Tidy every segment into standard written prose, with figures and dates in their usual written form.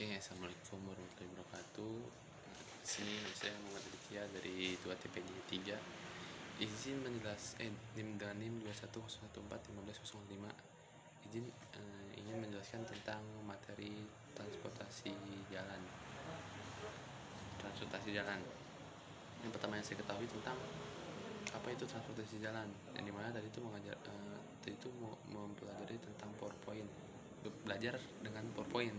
Oke, assalamualaikum warahmatullahi wabarakatuh. Di sini saya Muhammad Aditya dari 2TPJ 3. Izin NIM dengan NIM 210141505. Izin ingin menjelaskan tentang materi transportasi jalan. Yang pertama yang saya ketahui tentang apa itu transportasi jalan, yang dimana tadi itu mempelajari tentang PowerPoint, belajar dengan PowerPoint,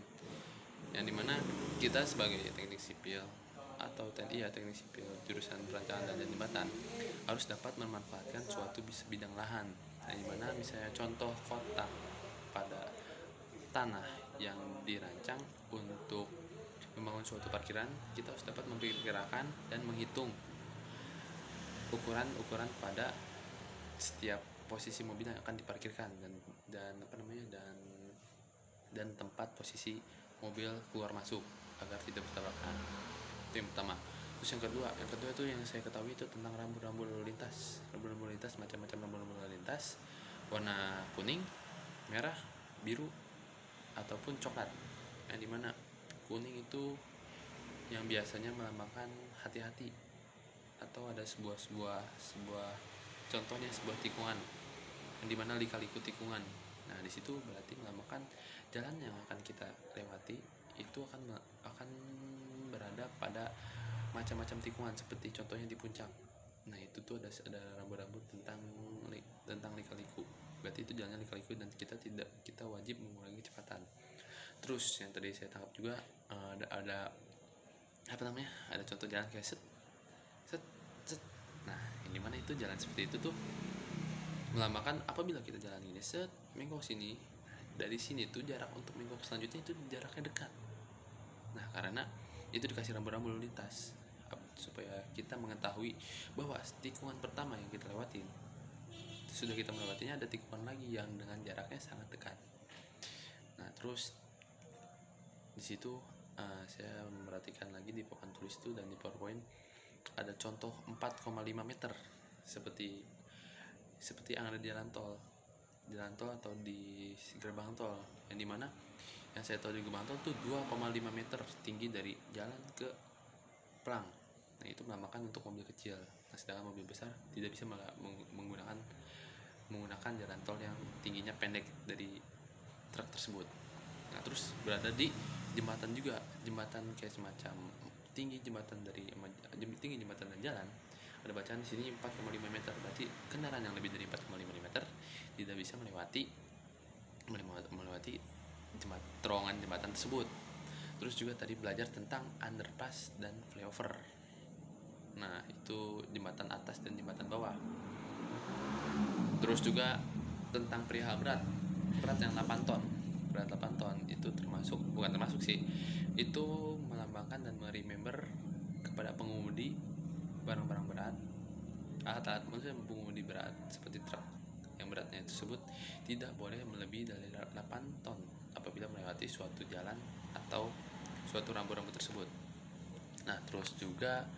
yang dimana kita sebagai teknik sipil atau teknik sipil jurusan perancangan dan jembatan harus dapat memanfaatkan suatu bidang lahan, yang dimana misalnya contoh kotak pada tanah yang dirancang untuk membangun suatu parkiran, kita harus dapat memperkirakan dan menghitung ukuran pada setiap posisi mobil yang akan diparkirkan dan tempat posisi mobil keluar masuk agar tidak bertabrakan. Itu yang pertama. Terus yang kedua itu yang saya ketahui itu tentang rambu-rambu lalu lintas. Macam-macam rambu-rambu lalu lintas, warna kuning, merah, biru ataupun coklat. Yang dimana kuning itu yang biasanya melambangkan hati-hati, atau ada sebuah contohnya sebuah tikungan, yang dimana lika-liku tikungan. Nah, di situ berarti melambangkan jalan yang akan kita lewati itu akan berada pada macam-macam tikungan, seperti contohnya di puncak. Nah, itu tuh ada rambu-rambu tentang lika-liku. Berarti itu jalannya lika-liku dan kita wajib mengurangi kecepatan. Terus yang tadi saya tangkap juga ada contoh jalan kayak set. Nah, ini mana itu jalan seperti itu tuh melambangkan apabila kita jalan gini set menggok sini, dari sini tuh jarak untuk menggok selanjutnya itu jaraknya dekat. Nah, karena itu dikasih rambu-rambu lalu lintas supaya kita mengetahui bahwa tikungan pertama yang kita lewatin, sudah kita melewatinya, ada tikungan lagi yang dengan jaraknya sangat dekat. Nah, terus di situ saya memperhatikan lagi di papan tulis itu dan di PowerPoint ada contoh 4,5 meter seperti yang ada di jalan tol atau di gerbang tol, yang dimana yang saya tahu di gerbang tol tuh 2,5 meter tinggi dari jalan ke pelang. Nah, itu melambangkan untuk mobil kecil. Nah, sedangkan mobil besar tidak bisa menggunakan jalan tol yang tingginya pendek dari truk tersebut. Nah, terus berada di jembatan juga, jembatan kayak semacam tinggi jembatan dan jalan, ada bacaan di sini 4,5 meter. Berarti kendaraan yang lebih dari 4,5 meter tidak bisa melewati terowongan jembatan tersebut. Terus juga tadi belajar tentang underpass dan flyover. Nah, itu jembatan atas dan jembatan bawah. Terus juga tentang perihal berat yang 8 ton. Berat 8 ton itu itu melambangkan dan meremember kepada pengemudi barang-barang berat, maksudnya pengemudi berat seperti truk yang beratnya tersebut tidak boleh melebihi dari 8 ton apabila melewati suatu jalan atau suatu rambu-rambu tersebut. Nah, terus juga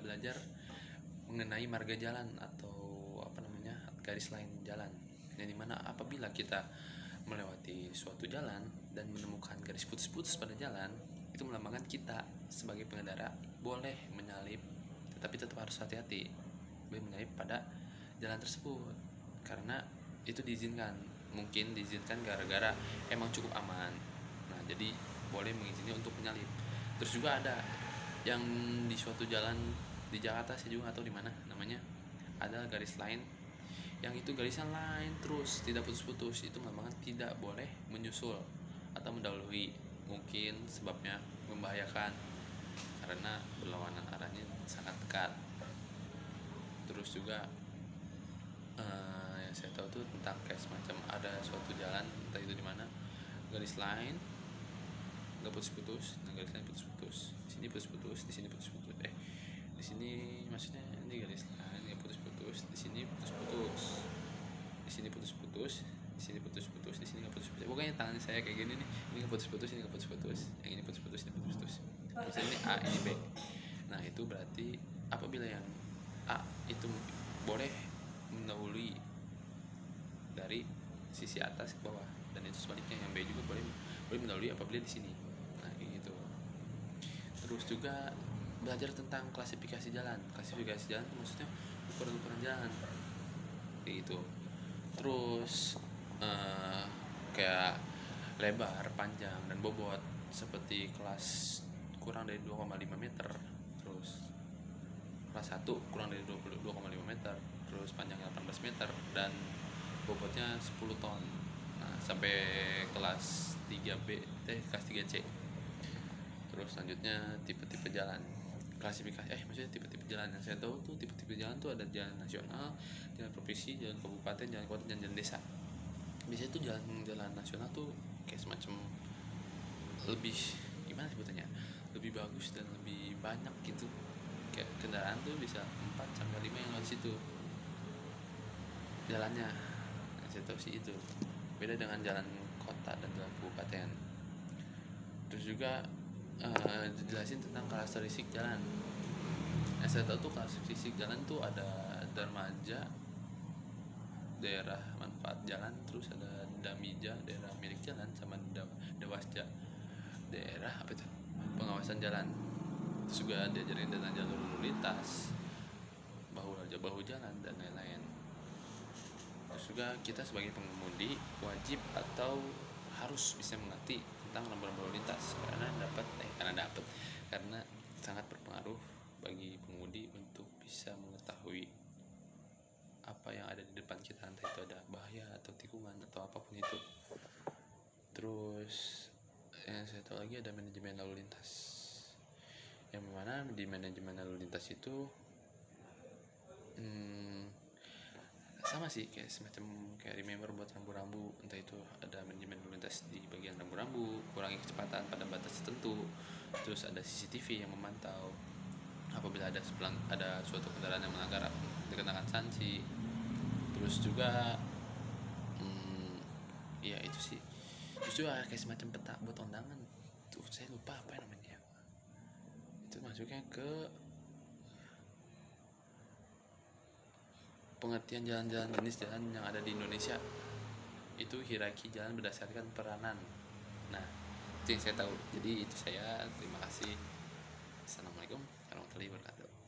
belajar mengenai marga jalan atau garis lain jalan, yang dimana apabila kita melewati suatu jalan dan menemukan garis putus-putus pada jalan, itu melambangkan kita sebagai pengendara boleh menyalip, tetapi tetap harus hati-hati, boleh menyalip pada jalan tersebut karena itu mungkin diizinkan gara-gara emang cukup aman. Nah, jadi boleh mengizinkan untuk menyalip. Terus juga ada yang di suatu jalan di Jakarta, saya juga atau di mana namanya, ada garis lain yang itu garisan lain terus tidak putus-putus, itu memang tidak boleh menyusul atau mendahului, mungkin sebabnya membahayakan karena berlawanan arahnya sangat dekat. Terus juga yang saya tahu tuh tentang kayak semacam ada suatu jalan entah itu di mana, garis lain nggak putus-putus, nah garis lain putus-putus, di sini putus-putus, di sini putus-putus, di sini maksudnya ini garis lain nggak putus-putus, di sini putus-putus, di sini putus-putus, di sini putus-putus, di sini nggak putus-putus. Pokoknya tangan saya kayak gini nih, ini nggak putus-putus, ini nggak putus-putus, yang ini putus-putus, ini putus-putus. Misalnya ini A, ini B. Nah, itu berarti apabila yang A itu boleh mendahului dari sisi atas ke bawah, dan itu sebaliknya yang B juga boleh mendahului apabila di sini. Nah kayak gitu. Terus juga belajar tentang klasifikasi jalan itu maksudnya ukuran jalan kayak gitu. Terus eh, kayak lebar, panjang, dan bobot seperti kelas kurang dari 2,5 meter, terus kelas 1 kurang dari 2,5 meter, terus panjangnya 18 meter, dan bobotnya 10 ton. Nah, sampai kelas 3B, kelas 3C. Terus selanjutnya tipe-tipe jalan. Klasifikasi maksudnya tipe-tipe jalan yang saya tahu tuh, tipe-tipe jalan tuh ada jalan nasional, jalan provinsi, jalan kabupaten, jalan kota, dan jalan desa. Biasanya tuh jalan nasional tuh kayak semacam lebih gimana sebutannya, lebih bagus dan lebih banyak gitu, kayak kendaraan tuh bisa 4 sampai 5 yang lewat situ jalannya. Nah, saya tahu sih itu beda dengan jalan kota dan jalan kabupaten. Terus juga jelasin tentang karakteristik jalan. Yang saya tahu tuh karakteristik jalan tuh ada dermaja, daerah manfaat jalan, terus ada damija, daerah milik jalan, sama dewasja, daerah apa itu, pengawasan jalan. Terus juga diajarin tentang jalur lalu lintas, bahu jalan, dan lain-lain. Terus juga kita sebagai pengemudi wajib atau harus bisa mengerti tentang rambu-rambu lalu lintas, karena sangat berpengaruh bagi pengemudi untuk bisa mengetahui apa yang ada di depan kita, entah itu ada bahaya atau tikungan atau apapun itu. Terus yang saya tahu lagi ada manajemen lalu lintas, yang mana di manajemen lalu lintas itu sama sih kayak semacam kayak remember buat rambu-rambu, entah itu ada manajemen lalu lintas di bagian rambu-rambu, kurangi kecepatan pada batas tertentu. Terus ada CCTV yang memantau apabila ada suatu kendaraan yang melanggar, dikenakan sanksi. Terus juga ya itu sih. Terus juga kayak semacam peta buat undangan tuh, saya lupa apa namanya, itu masuknya ke pengertian jalan-jalan, jenis jalan yang ada di Indonesia. Itu hierarki jalan berdasarkan peranan. Nah itu yang saya tahu. Jadi itu saya, terima kasih. Assalamualaikum warahmatullahi wabarakatuh.